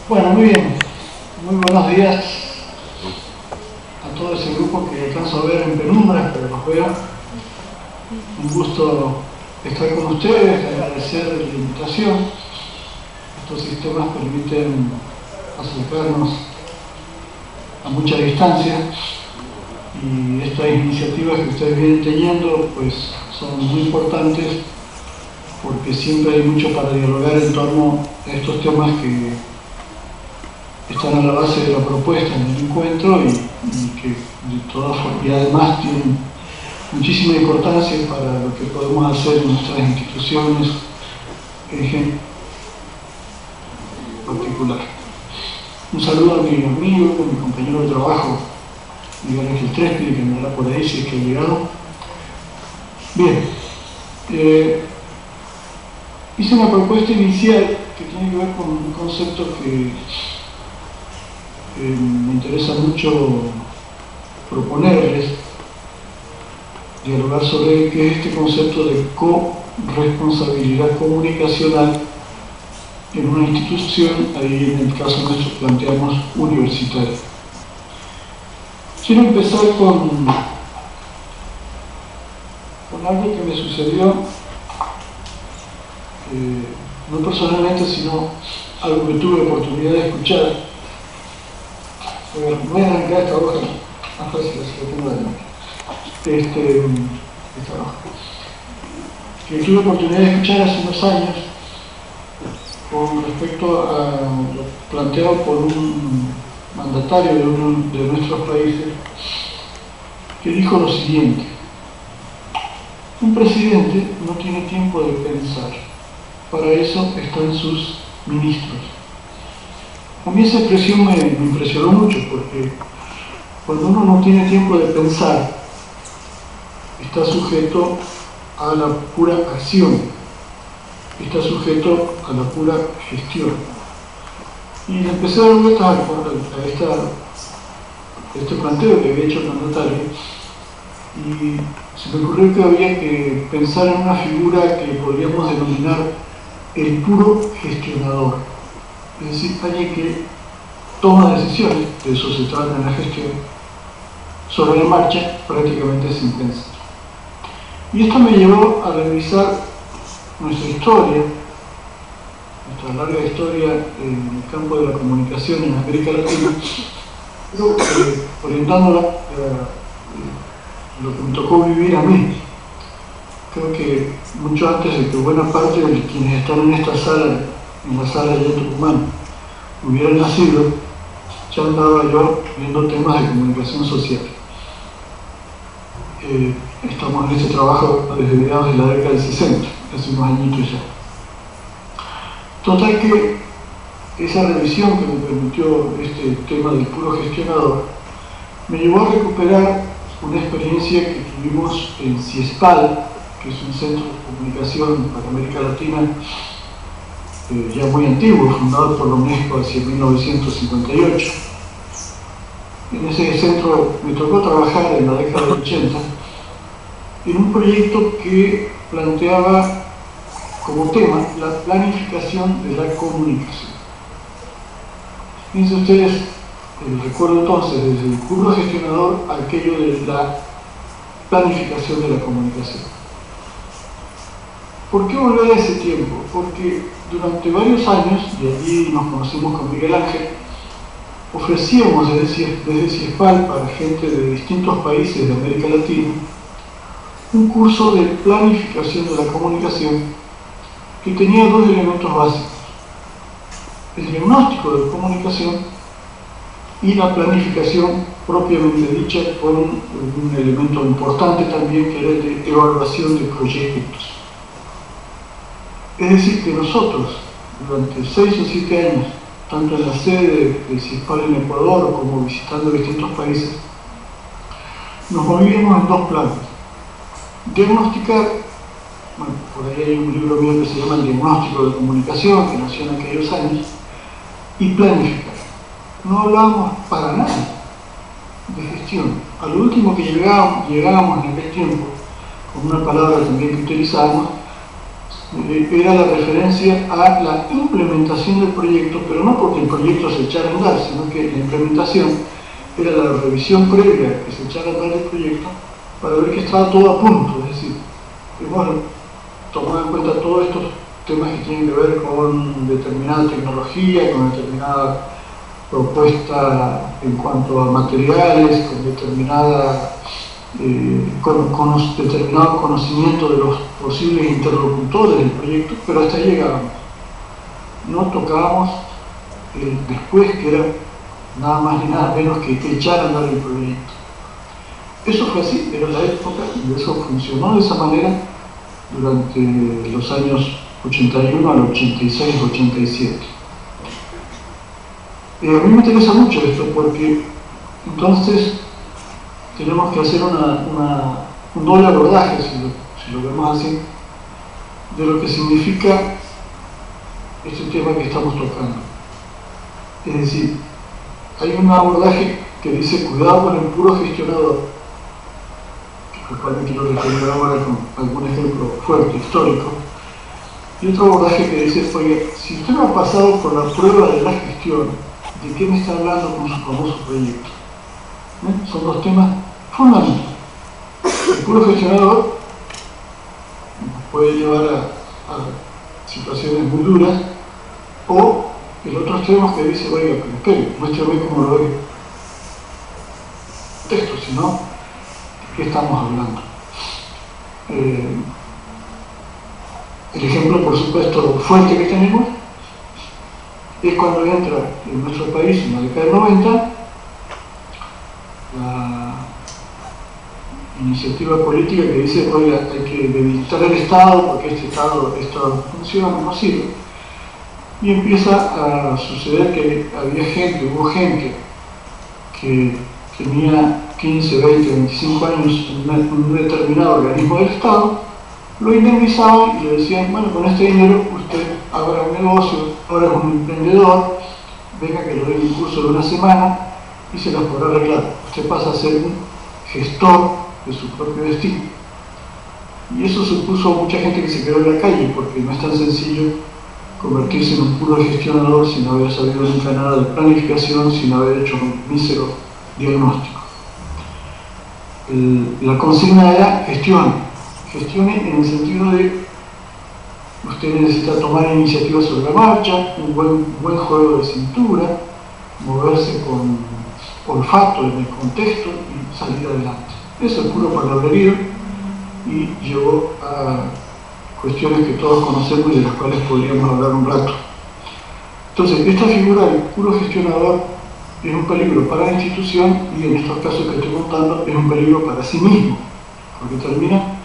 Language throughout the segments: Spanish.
Bueno, muy bien. Muy buenos días a todo ese grupo que alcanzo a ver en penumbra, pero los veo. Un gusto estar con ustedes, agradecer la invitación. Estos sistemas permiten acercarnos a mucha distancia y estas iniciativas que ustedes vienen teniendo pues son muy importantes porque siempre hay mucho para dialogar en torno a estos temas que están a la base de la propuesta en el encuentro y que de todas formas, y además tienen muchísima importancia para lo que podemos hacer en nuestras instituciones en particular. Un saludo a mi amigo, a mi compañero de trabajo, Miguel Ángel Trespi, que andará por ahí si es que ha llegado. Bien, hice una propuesta inicial que tiene que ver con un concepto que me interesa mucho proponerles, dialogar sobre él, que es este concepto de corresponsabilidad comunicacional en una institución, ahí en el caso nuestro planteamos universitaria. Quiero empezar con algo que me sucedió, no personalmente, sino algo que tuve oportunidad de escuchar. Voy a arrancar esta hoja, más fácil así lo tengo adelante. Esta hoja. Que tuve oportunidad de escuchar hace unos años con respecto a lo planteado por un mandatario de uno de nuestros países, que dijo lo siguiente: un presidente no tiene tiempo de pensar, para eso están sus ministros. A mí esa expresión me impresionó mucho, porque cuando uno no tiene tiempo de pensar, está sujeto a la pura acción, está sujeto a la pura gestión. Y empecé a dar vueltas a este planteo que había hecho el mandatario, y se me ocurrió que había que pensar en una figura que podríamos denominar el puro gestionador. Es decir, alguien que toma decisiones, de eso se trata en la gestión, sobre la marcha, prácticamente sin pensar. Y esto me llevó a revisar nuestra historia, nuestra larga historia en el campo de la comunicación en América Latina, pero orientándola a lo que me tocó vivir a mí. Creo que mucho antes de que buena parte de quienes están en esta sala, en la sala de Tucumán, hubieran nacido, ya andaba yo viendo temas de comunicación social. Estamos en este trabajo desde mediados de la década del 60, hace unos añitos ya. Total que esa revisión que me permitió este tema del puro gestionador me llevó a recuperar una experiencia que tuvimos en CIESPAL, que es un centro de comunicación para América Latina ya muy antiguo, fundado por la UNESCO hacia 1958. En ese centro me tocó trabajar en la década del 80 en un proyecto que planteaba como tema la planificación de la comunicación. Fíjense ustedes, recuerdo entonces desde el puro gestionador aquello de la planificación de la comunicación. ¿Por qué volver a ese tiempo? Porque durante varios años, y allí nos conocimos con Miguel Ángel, ofrecíamos desde CIESPAL para gente de distintos países de América Latina un curso de planificación de la comunicación que tenía dos elementos básicos: el diagnóstico de la comunicación y la planificación propiamente dicha, con un elemento importante también que era el de evaluación de proyectos. Es decir, que nosotros, durante 6 o 7 años, tanto en la sede de CIESPAL en Ecuador como visitando distintos países, nos movíamos en dos planos: diagnosticar, bueno, por ahí hay un libro mío que se llama El diagnóstico de comunicación, que nació en aquellos años, y planificar. No hablábamos para nada de gestión. A lo último que llegábamos en aquel tiempo, con una palabra también que utilizábamos, era la referencia a la implementación del proyecto, pero no porque el proyecto se echara a andar, sino que la implementación era la revisión previa que se echara a andar el proyecto para ver que estaba todo a punto, es decir, bueno, tomar en cuenta todos estos temas que tienen que ver con determinada tecnología, con determinada propuesta en cuanto a materiales, con determinada con determinado conocimiento de los posibles interlocutores del proyecto, pero hasta ahí llegábamos. No tocábamos después, que era nada más ni nada menos que echar a andar el proyecto. Eso fue así, era la época, y eso funcionó de esa manera durante los años 81 al 86, 87. A mí me interesa mucho esto porque entonces tenemos que hacer un doble abordaje, si lo vemos así, de lo que significa este tema que estamos tocando. Es decir, hay un abordaje que dice cuidado con el puro gestionador, al cual me quiero referir ahora con algún ejemplo fuerte, histórico, y otro abordaje que dice, oye, si usted no ha pasado por la prueba de la gestión, ¿de qué me está hablando con su famoso proyecto? Son dos temas fundamentales. El puro gestionador puede llevar a situaciones muy duras, o el otro extremo que dice, oiga, pero espere, muéstrame cómo lo ve. Texto, si no, ¿de qué estamos hablando? El ejemplo, por supuesto, fuerte que tenemos es cuando entra en nuestro país, en la década del 90, la iniciativa política que dice, oiga, hay que debilitar el Estado porque este Estado no funciona, no sirve. Y empieza a suceder que hubo gente que tenía 15, 20, 25 años en un determinado organismo del Estado, lo indemnizaban y le decían, bueno, con este dinero usted abra un negocio, ahora es un emprendedor, venga que le doy un curso de una semana y se las podrá arreglar. Usted pasa a ser un gestor de su propio destino. Y eso supuso a mucha gente que se quedó en la calle, porque no es tan sencillo convertirse en un puro gestionador sin haber sabido nunca nada de planificación, sin haber hecho un mísero diagnóstico. La consigna era gestione en el sentido de usted necesita tomar iniciativas sobre la marcha, un buen juego de cintura, moverse con olfato en el contexto y salir adelante. Eso es puro palabrerío y llevó a cuestiones que todos conocemos y de las cuales podríamos hablar un rato. Entonces, esta figura del puro gestionador es un peligro para la institución y en estos casos que estoy contando es un peligro para sí mismo, porque termina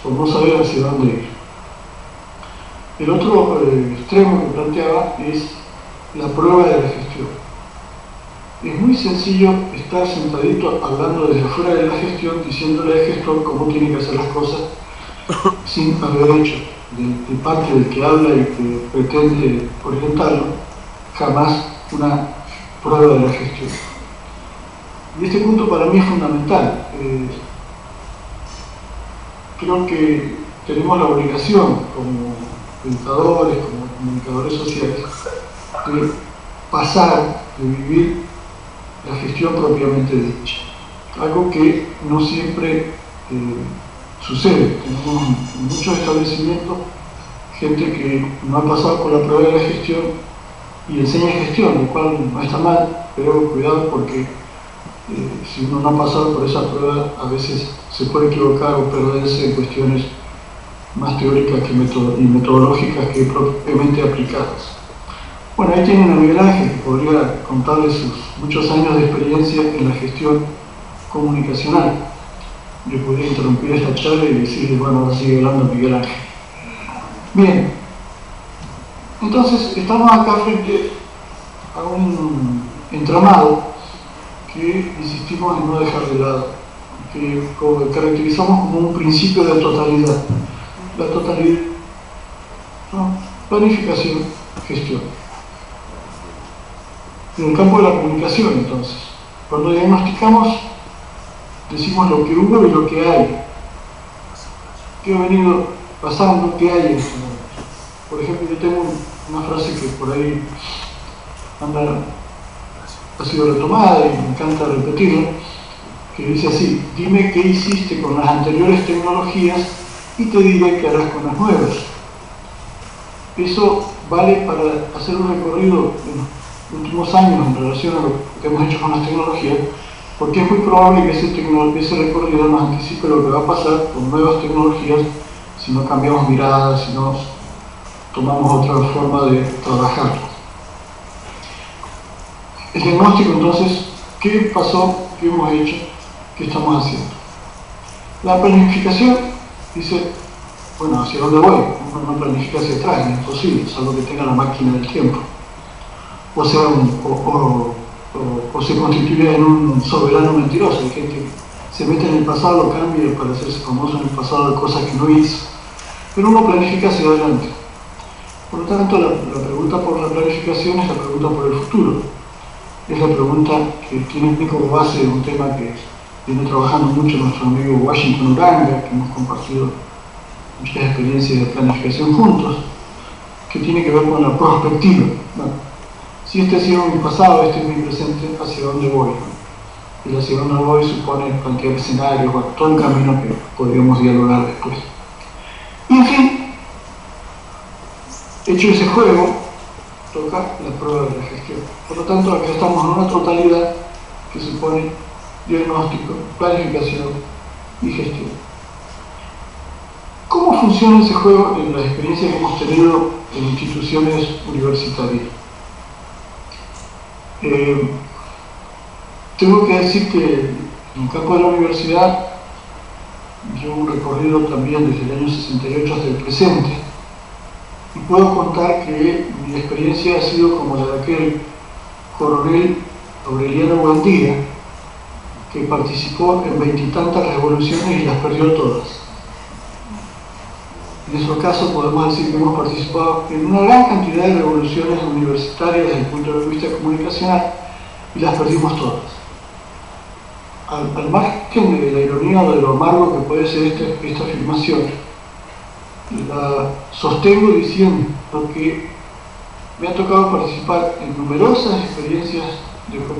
por no saber hacia dónde ir. El otro extremo que planteaba es la prueba de la gestión. Es muy sencillo estar sentadito hablando desde afuera de la gestión, diciéndole al gestor cómo tiene que hacer las cosas sin haber hecho de parte del que habla y que pretende orientarlo jamás una prueba de la gestión. Y este punto para mí es fundamental. Creo que tenemos la obligación como educadores, como comunicadores sociales, de pasar, de vivir la gestión propiamente dicha. Algo que no siempre sucede. Tenemos en muchos establecimientos gente que no ha pasado por la prueba de la gestión y enseña gestión, lo cual no está mal, pero cuidado porque si uno no ha pasado por esa prueba a veces se puede equivocar o perderse en cuestiones más teóricas y metodológicas que propiamente aplicadas. Bueno, ahí tienen a Miguel Ángel, que podría contarles sus muchos años de experiencia en la gestión comunicacional. Yo podría interrumpir esta charla y decirle, bueno, ahora sigue hablando Miguel Ángel. Bien, entonces estamos acá frente a un entramado que insistimos en no dejar de lado, que caracterizamos como un principio de totalidad. La totalidad, ¿no? Planificación, gestión. En el campo de la comunicación, entonces, cuando diagnosticamos, decimos lo que hubo y lo que hay. ¿Qué ha venido pasando? ¿Qué hay en este momento? Por ejemplo, yo tengo una frase que por ahí ha sido retomada y me encanta repetirla, que dice así: dime qué hiciste con las anteriores tecnologías y te diré qué harás con las nuevas. Eso vale para hacer un recorrido en los últimos años en relación a lo que hemos hecho con las tecnologías, porque es muy probable que ese recorrido nos anticipe lo que va a pasar con nuevas tecnologías si no cambiamos miradas, si no tomamos otra forma de trabajar. El diagnóstico, entonces, ¿qué pasó? ¿Qué hemos hecho? ¿Qué estamos haciendo? La planificación dice, bueno, ¿hacia dónde voy? Uno no planifica hacia atrás, es imposible, salvo que tenga la máquina del tiempo. O sea, o se constituye en un soberano mentiroso. Hay gente que se mete en el pasado, cambia para hacerse famoso en el pasado de cosas que no hizo. Pero uno planifica hacia adelante. Por lo tanto, la pregunta por la planificación es la pregunta por el futuro. Es la pregunta que tiene como base un tema que viene trabajando mucho nuestro amigo Washington Uranga, que hemos compartido muchas experiencias de planificación juntos, que tiene que ver con la prospectiva. Bueno, si este ha sido mi pasado, este es mi presente, ¿hacia dónde voy? Y hacia dónde voy supone plantear escenarios, bueno, todo un camino que podríamos dialogar después. Y en fin, hecho ese juego, toca la prueba de la gestión. Por lo tanto, aquí estamos en una totalidad que supone diagnóstico, planificación y gestión. ¿Cómo funciona ese juego en las experiencias que hemos tenido en instituciones universitarias? Tengo que decir que en el campo de la universidad llevo un recorrido también desde el año 68 hasta el presente. Y puedo contar que mi experiencia ha sido como la de aquel coronel Aureliano Buendía, que participó en 20 y tantas revoluciones y las perdió todas. En esos casos podemos decir que hemos participado en una gran cantidad de revoluciones universitarias desde el punto de vista comunicacional y las perdimos todas. Al margen de la ironía o de lo amargo que puede ser esta afirmación, la sostengo diciendo que me ha tocado participar en numerosas experiencias de comunicación